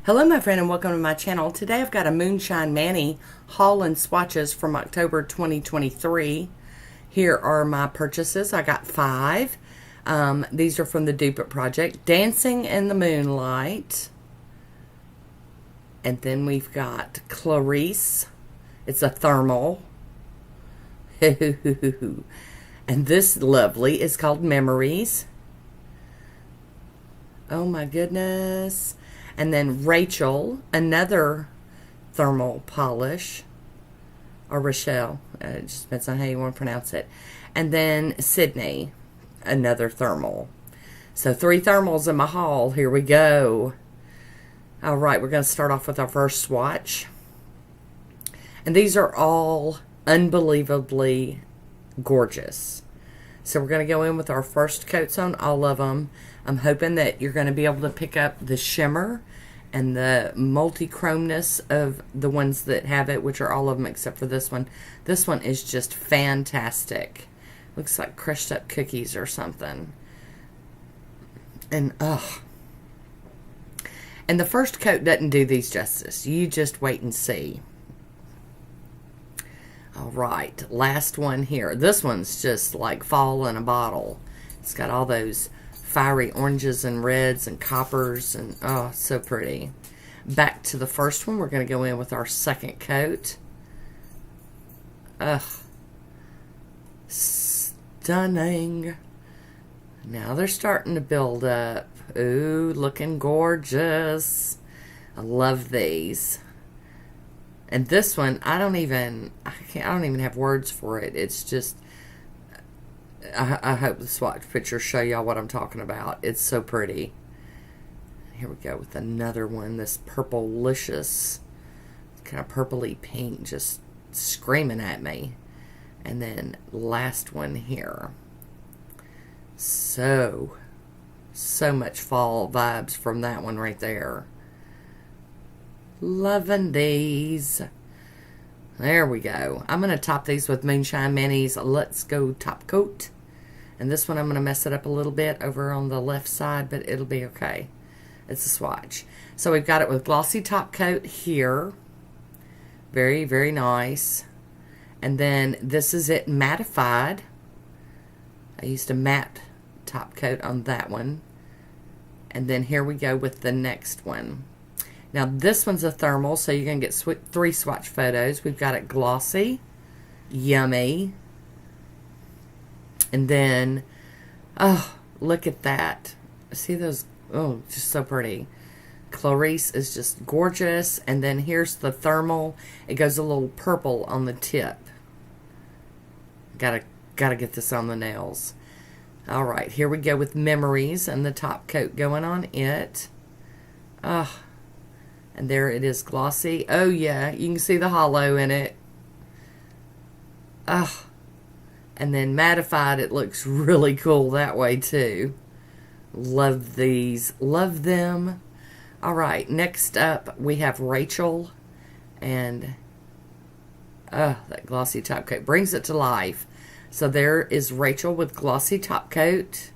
Hello my friend and welcome to my channel. Today I've got a Moonshine Manny haul and swatches from October 2023. Here are my purchases. I got 5. These are from the Dupe It Project. Dancing in the Moonlight. And then we've got Clarice. It's a thermal. And this lovely is called Memories. Oh my goodness. And then Rachel, another thermal polish, or Rochelle, it just depends on how you want to pronounce it. And then Sydney, another thermal. So 3 thermals in my haul. Here we go. All right, we're going to start off with our first swatch. And these are all unbelievably gorgeous. So we're going to go in with our first coats on all of them. I'm hoping that you're going to be able to pick up the shimmer and the multi-chromeness of the ones that have it, which are all of them except for this one. This one is just fantastic. Looks like crushed up cookies or something. And, ugh. And the first coat doesn't do these justice. You just wait and see. All right, last one here. This one's just like fall in a bottle. It's got all those fiery oranges and reds and coppers and oh, so pretty. Back to the first one, we're going to go in with our second coat. Ugh. Stunning. Now they're starting to build up. Ooh, looking gorgeous. I love these. And this one, I don't even have words for it. It's just, I hope the swatch pictures show y'all what I'm talking about. It's so pretty. Here we go with another one. This purple-licious, kind of purpley pink, just screaming at me. And then last one here. So much fall vibes from that one right there. Loving these. There we go. I'm going to top these with Moonshine Manny's Let's Go Top Coat. And this one I'm going to mess it up a little bit over on the left side, but it'll be okay. It's a swatch. So we've got it with glossy top coat here. Very, very nice. And then this is it mattified. I used a matte top coat on that one. And then here we go with the next one. Now this one's a thermal, so you're going to get 3 swatch photos. We've got it glossy, yummy, and then, oh, look at that. See those? Oh, just so pretty. Clarice is just gorgeous, and then here's the thermal. It goes a little purple on the tip. Gotta get this on the nails. All right, here we go with Memories and the top coat going on it. Oh. And there it is, glossy. Oh, yeah, you can see the hollow in it. Ah, and then mattified, it looks really cool that way, too. Love these. Love them. All right, next up, we have Rachel. And, that glossy top coat brings it to life. So there is Rachel with glossy top coat.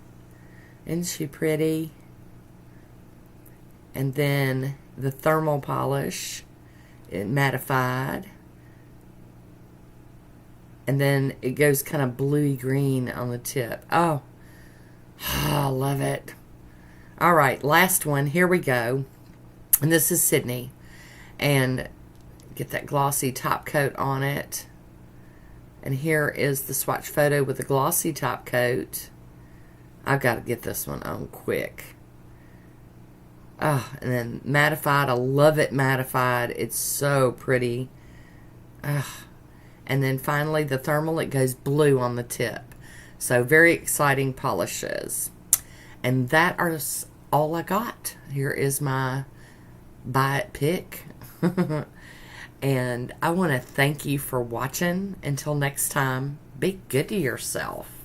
Isn't she pretty? And then the thermal polish, it mattified. And then it goes kind of bluey green on the tip. Oh, I love it. All right, last one. Here we go. And this is Sydney. And get that glossy top coat on it. And here is the swatch photo with the glossy top coat. I've got to get this one on quick. Oh, and then mattified. I love it mattified. It's so pretty. And then finally the thermal, it goes blue on the tip. So very exciting polishes. And that is all I got. Here is my buy it pick. And I want to thank you for watching. Until next time, be good to yourself.